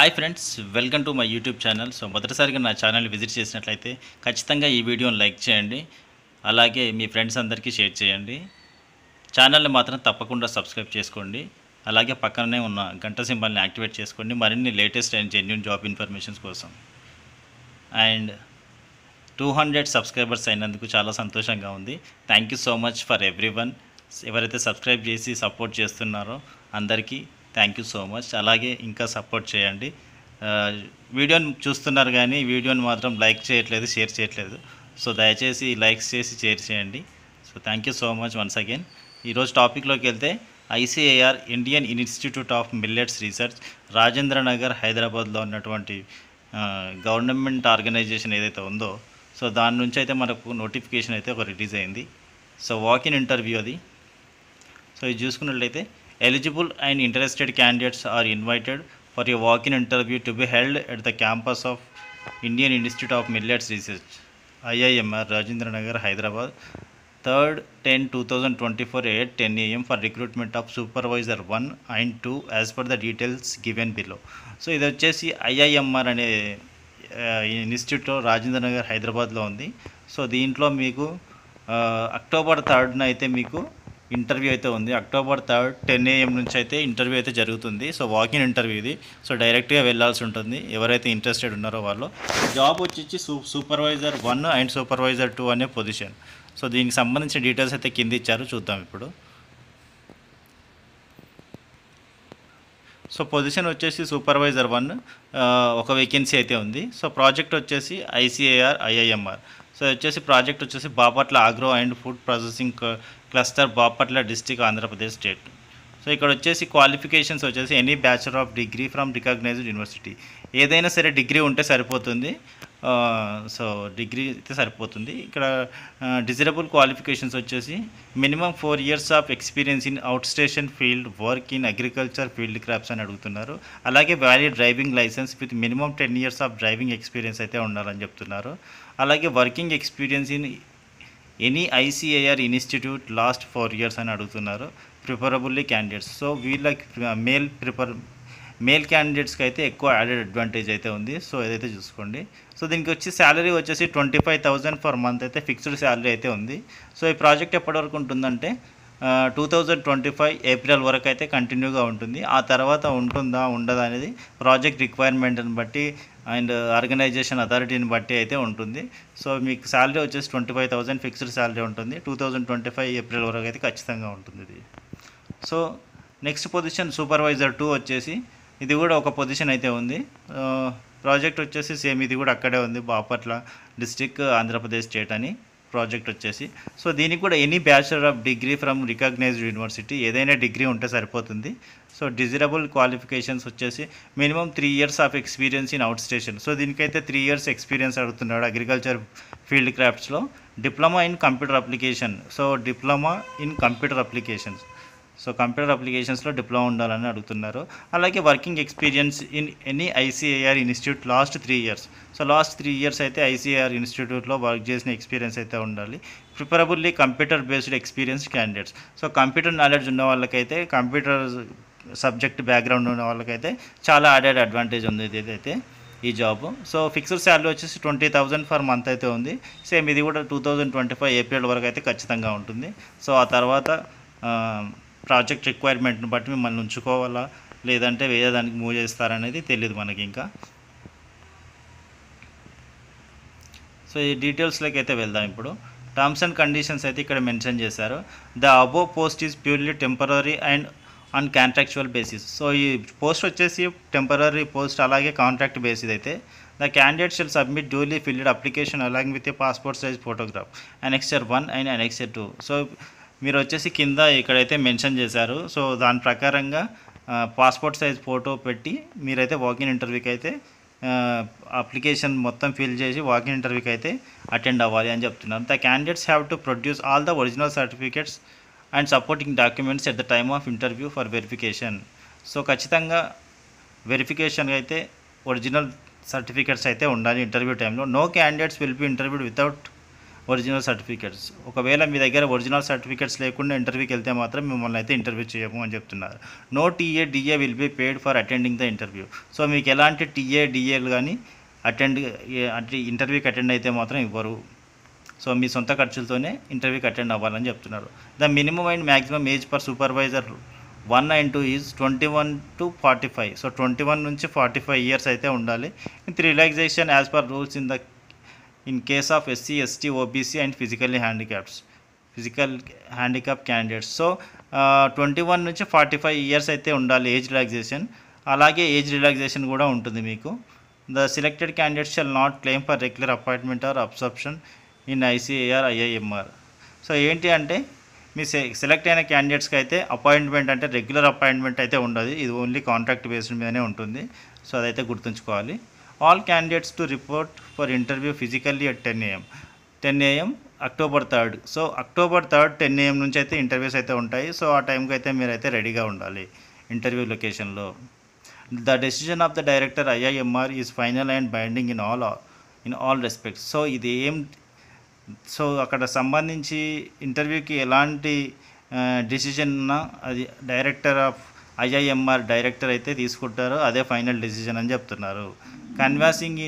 Hi friends, welcome to my YouTube channel. So మొదటిసారిగా నా channel visit చేసినట్లయితే ఖచ్చితంగా ఈ వీడియోని లైక్ చేయండి. అలాగే మీ ఫ్రెండ్స్ అందరికీ షేర్ చేయండి. ఛానల్ని మాత్రం తప్పకుండా సబ్స్క్రైబ్ చేసుకోండి. అలాగే పక్కనే ఉన్న గంట సింబల్ని యాక్టివేట్ చేసుకోండి మరిన్ని latest and genuine job informations కోసం. అండ్ 200 సబ్స్క్రైబర్స్ అయినందుకు చాలా సంతోషంగా ఉంది. Thank you so much for everyone. ఎవరైతే సబ్స్క్రైబ్ చేసి సపోర్ట్ చేస్తున్నారో అందరికీ థ్యాంక్ యూ సో మచ్. అలాగే ఇంకా సపోర్ట్ చేయండి. వీడియోని చూస్తున్నారు కానీ వీడియోని మాత్రం లైక్ చేయట్లేదు, షేర్ చేయట్లేదు. సో దయచేసి లైక్స్ చేసి షేర్ చేయండి. So thank you so much once again. ఈరోజు టాపిక్లోకి వెళ్తే ICAR Indian institute of millets research Rajendra Nagar హైదరాబాద్లో ఉన్నటువంటి గవర్నమెంట్ ఆర్గనైజేషన్ ఏదైతే ఉందో సో దాని నుంచి అయితే మనకు నోటిఫికేషన్ అయితే ఒక రిలీజ్ అయింది. సో వాక్-ఇన్ ఇంటర్వ్యూ అది. సో ఇది చూసుకున్నట్లయితే eligible and interested candidates are invited for a walk-in interview to be held at the campus of Indian Institute of Millets Research IIMR Rajendra Nagar Hyderabad 3rd 10/2024 at 10 AM for recruitment of supervisor 1 and 2 as per the details given below. So ఇది వచ్చేసి IIMR అనే ఇన్స్టిట్యూట్లో రాజేంద్ర నగర్ హైదరాబాద్లో ఉంది. So దీంట్లో మీకు October 3rd అయితే మీకు ఇంటర్వ్యూ అయితే ఉంది. అక్టోబర్ 3rd 10 AM నుంచి అయితే ఇంటర్వ్యూ అయితే జరుగుతుంది. సో వాకిన్ ఇంటర్వ్యూ ఇది. సో డైరెక్ట్గా వెళ్ళాల్సి ఉంటుంది ఎవరైతే ఇంట్రెస్టెడ్ ఉన్నారో వాళ్ళు. జాబ్ వచ్చి సూపర్వైజర్ 1 అండ్ సూపర్వైజర్ 2 అనే పొజిషన్. సో దీనికి సంబంధించిన డీటెయిల్స్ అయితే కింద ఇచ్చారు, చూద్దాం ఇప్పుడు. సో పొజిషన్ వచ్చేసి సూపర్వైజర్ 1 ఒక వేకెన్సీ అయితే ఉంది. సో ప్రాజెక్ట్ వచ్చేసి ఐసిఏఆర్ ఐఐఎంఆర్. సో వచ్చేసి ప్రాజెక్ట్ వచ్చేసి Bapatla agro and food processing cluster, Bapatla district, Andhra Pradesh state. So ఇక్కడ వచ్చేసి క్వాలిఫికేషన్స్ వచ్చేసి any bachelor of degree from recognised university. ఏదైనా సరే డిగ్రీ ఉంటే సరిపోతుంది. సో డిగ్రీ అయితే సరిపోతుంది. ఇక్కడ డిజరబుల్ క్వాలిఫికేషన్స్ వచ్చేసి minimum 4 years of experience in out station field work in agriculture field crops అని అడుగుతున్నారు. అలాగే valid driving licence with minimum 10 years of driving experience అయితే ఉండాలని చెప్తున్నారు. అలాగే working experience in any ICAR institute last 4 years అని అడుగుతున్నారు. Preferably candidates. సో వీళ్ళకి మేల్ క్యాండిడేట్స్కి అయితే ఎక్కువ యాడెడ్ అడ్వాంటేజ్ అయితే ఉంది. సో ఏదైతే చూసుకోండి. సో దీనికి వచ్చి శాలరీ వచ్చేసి 25,000 ఫర్ మంత్ అయితే ఫిక్స్డ్ శాలరీ అయితే ఉంది. సో ఈ ప్రాజెక్ట్ ఎప్పటివరకు ఉంటుందంటే 2025 ఏప్రిల్ వరకు అయితే కంటిన్యూగా ఉంటుంది. ఆ తర్వాత ఉంటుందా ఉండదా అనేది ప్రాజెక్ట్ రిక్వైర్మెంట్ని బట్టి అండ్ ఆర్గనైజేషన్ అథారిటీని బట్టి అయితే ఉంటుంది. సో మీకు శాలరీ వచ్చేసి 25,000 ఫిక్స్డ్ శాలరీ ఉంటుంది. 2025 ఏప్రిల్ వరకు అయితే ఖచ్చితంగా ఉంటుంది ఇది. సో నెక్స్ట్ పొజిషన్ సూపర్వైజర్ 2 వచ్చేసి ఇది కూడా ఒక పొజిషన్ అయితే ఉంది. ప్రాజెక్ట్ వచ్చేసి సేమ్ ఇది కూడా అక్కడే ఉంది, బాపట్ల డిస్టిక్, ఆంధ్రప్రదేశ్ స్టేట్ అని ప్రాజెక్ట్ వచ్చేసి. సో దీనికి కూడా any bachelor of degree from recognised university, ఏదైనా డిగ్రీ ఉంటే సరిపోతుంది. సో డిజరబుల్ క్వాలిఫికేషన్స్ వచ్చేసి minimum 3 years of experience in out station. So దీనికైతే 3 years ఎక్స్పీరియన్స్ అడుగుతున్నాడు agriculture field క్రాఫ్ట్స్లో. Diploma in computer application. So diploma in computer applications. So computer అప్లికేషన్స్లో diploma ఉండాలని అడుగుతున్నారు. అలాగే working experience in any ICAR institute last 3 years. So last 3 years అయితే ICAR ఇన్స్టిట్యూట్లో work చేసిన experience అయితే ఉండాలి. Preferably computer based experience candidates. So computer knowledge ఉన్న వాళ్ళకైతే, కంప్యూటర్ సబ్జెక్ట్ బ్యాక్గ్రౌండ్ ఉన్న వాళ్ళకైతే చాలా యాడెడ్ అడ్వాంటేజ్ ఉంది ఇదైతే ఈ జాబ్. సో ఫిక్స్డ్ శాలరీ వచ్చేసి 20,000 ఫర్ మంత్ అయితే ఉంది. సేమ్ ఇది కూడా 2025 ఏప్రిల్ వరకు అయితే ఖచ్చితంగా ఉంటుంది. సో ఆ తర్వాత ప్రాజెక్ట్ రిక్వైర్మెంట్ని బట్టి మిమ్మల్ని ఉంచుకోవాలా లేదంటే వేరే దానికి మూవ్ చేస్తారనేది తెలియదు మనకి ఇంకా. సో ఈ డీటెయిల్స్లోకి అయితే వెళ్దాం ఇప్పుడు. టర్మ్స్ అండ్ కండిషన్స్ అయితే ఇక్కడ మెన్షన్ చేశారు. The above post is purely temporary and on contractual basis. So ఈ పోస్ట్ వచ్చేసి టెంపరరీ పోస్ట్, అలాగే కాంట్రాక్ట్ బేసిస్ అయితే. The candidate షిల్ submit duly field application along with a passport size photograph annexure 1 and annexure 2. So మీరు వచ్చేసి కింద ఇక్కడైతే mention చేశారు. So దాని ప్రకారంగా పాస్పోర్ట్ సైజ్ ఫోటో పెట్టి మీరైతే వాకిన్ ఇంటర్వ్యూకి అయితే అప్లికేషన్ మొత్తం ఫిల్ చేసి వాకిన్ ఇంటర్వ్యూకి అయితే అటెండ్ అవ్వాలి అని చెప్తున్నారు. The candidates have to produce all the original certificates and supporting documents at the time of interview for verification. So ఖచ్చితంగా వెరిఫికేషన్ అయితే ఒరిజినల్ సర్టిఫికేట్స్ అయితే ఉండాలి ఇంటర్వ్యూ టైంలో. No candidates will be interviewed without original certificates. ఒకవేళ మీ దగ్గర original certificates లేకుండా ఇంటర్వ్యూకి వెళ్తే మాత్రం మిమ్మల్ని అయితే ఇంటర్వ్యూ చేయము అని చెప్తున్నారు. No TA DA will be paid for attending the interview. So మీకు ఎలాంటి టీఏ డిఏలు కానీ అంటే ఇంటర్వ్యూకి అటెండ్ అయితే మాత్రం ఇవ్వరు. సో మీ సొంత ఖర్చులతోనే ఇంటర్వ్యూకి అటెండ్ అవ్వాలని చెప్తున్నారు. The minimum and maximum age for supervisor 1 and 2 is 21 to 45. So 21 నుంచి 45 ఇయర్స్ అయితే ఉండాలి. With relaxation as per rules in case of SC ST OBC and physical handicap candidates. So 21 నుంచి 45 ఇయర్స్ అయితే ఉండాలి ఏజ్ రిలాక్సేషన్. అలాగే age relaxation కూడా ఉంటుంది మీకు. The selected candidates shall not claim for regular appointment are absorption in ICAR IIMR. So ఏంటి అంటే మీ select అయిన క్యాండిడేట్స్కి అయితే అపాయింట్మెంట్ అంటే రెగ్యులర్ అపాయింట్మెంట్ అయితే ఉండదు. ఇది ఓన్లీ కాంట్రాక్ట్ బేస్డ్ మీదనే ఉంటుంది. సో అదైతే గుర్తుంచుకోవాలి. All candidates to report for interview physically at 10 AM October 3rd. So October 3rd 10 AM నుంచి అయితే ఇంటర్వ్యూస్ అయితే ఉంటాయి. సో ఆ టైంకి అయితే మీరైతే రెడీగా ఉండాలి ఇంటర్వ్యూ లొకేషన్లో. The decision of the director IIMR is final and binding in all respects. So ఇది సో అక్కడ సంబంధించి ఇంటర్వ్యూకి ఎలాంటి డెసిజన్ ఉన్నా అది డైరెక్టర్ ఆఫ్ ఐఐఎంఆర్ డైరెక్టర్ అయితే తీసుకుంటారో అదే ఫైనల్ డెసిజన్ అని చెప్తున్నారు. Canvassing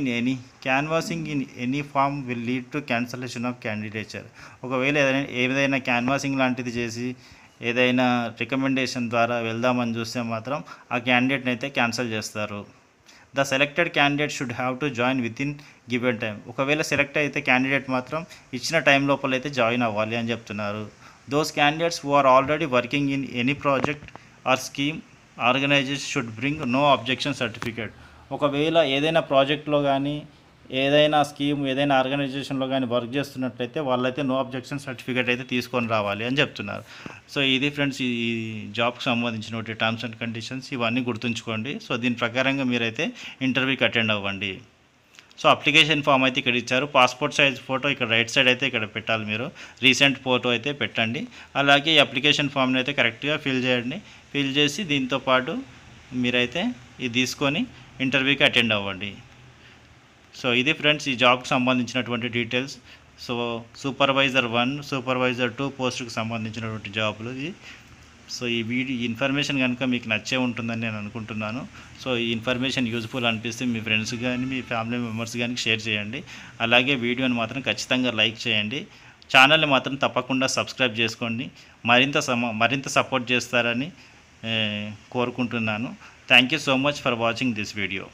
in any form will lead to cancellation of candidature. ఒకవేళ ఏదైనా క్యాన్వాసింగ్ లాంటిది చేసి ఏదైనా రికమెండేషన్ ద్వారా వెళ్దామని చూస్తే మాత్రం ఆ క్యాండిడేట్ని అయితే క్యాన్సిల్ చేస్తారు. The selected candidate should have to join with in given time. ఒకవేళ సెలెక్ట్ అయితే క్యాండిడేట్ మాత్రం ఇచ్చిన టైం లోపల అయితే జాయిన్ అవ్వాలి అని చెప్తున్నారు. Those candidates who are already working in any project or scheme organisation should bring no objection certificate. ఒకవేళ ఏదైనా ప్రాజెక్ట్లో కానీ ఏదైనా స్కీమ్ ఏదైనా ఆర్గనైజేషన్లో కానీ వర్క్ చేస్తున్నట్లయితే వాళ్ళైతే నో అబ్జెక్షన్ సర్టిఫికేట్ అయితే తీసుకొని రావాలి అని చెప్తున్నారు. సో ఇది ఫ్రెండ్స్ ఈ జాబ్కి సంబంధించిన టర్మ్స్ అండ్ కండిషన్స్ ఇవన్నీ గుర్తుంచుకోండి. సో దీని ప్రకారంగా మీరైతే ఇంటర్వ్యూకి అటెండ్ అవ్వండి. సో అప్లికేషన్ ఫామ్ అయితే ఇక్కడ ఇచ్చారు. పాస్పోర్ట్ సైజ్ ఫోటో ఇక్కడ రైట్ సైడ్ అయితే ఇక్కడ పెట్టాలి. మీరు రీసెంట్ ఫోటో అయితే పెట్టండి. అలాగే ఈ అప్లికేషన్ ఫామ్ని అయితే కరెక్ట్గా ఫిల్ చేయండి. ఫిల్ చేసి దీంతోపాటు మీరైతే ఇది తీసుకొని ఇంటర్వ్యూకి అటెండ్ అవ్వండి. సో ఇది ఫ్రెండ్స్ ఈ జాబ్కి సంబంధించినటువంటి డీటెయిల్స్. సో సూపర్వైజర్ 1 సూపర్వైజర్ 2 పోస్టుకి సంబంధించినటువంటి జాబులు ఇది. సో ఈ ఇన్ఫర్మేషన్ కనుక మీకు నచ్చే ఉంటుందని నేను అనుకుంటున్నాను. సో ఈ ఇన్ఫర్మేషన్ యూజ్ఫుల్ అనిపిస్తే మీ ఫ్రెండ్స్ కానీ మీ ఫ్యామిలీ మెంబర్స్ కానీ షేర్ చేయండి. అలాగే వీడియోని మాత్రం ఖచ్చితంగా లైక్ చేయండి. ఛానల్ని మాత్రం తప్పకుండా సబ్స్క్రైబ్ చేసుకోండి. మరింత సపోర్ట్ చేస్తారని కోరుకుంటున్నాను. Thank you so much for watching this video.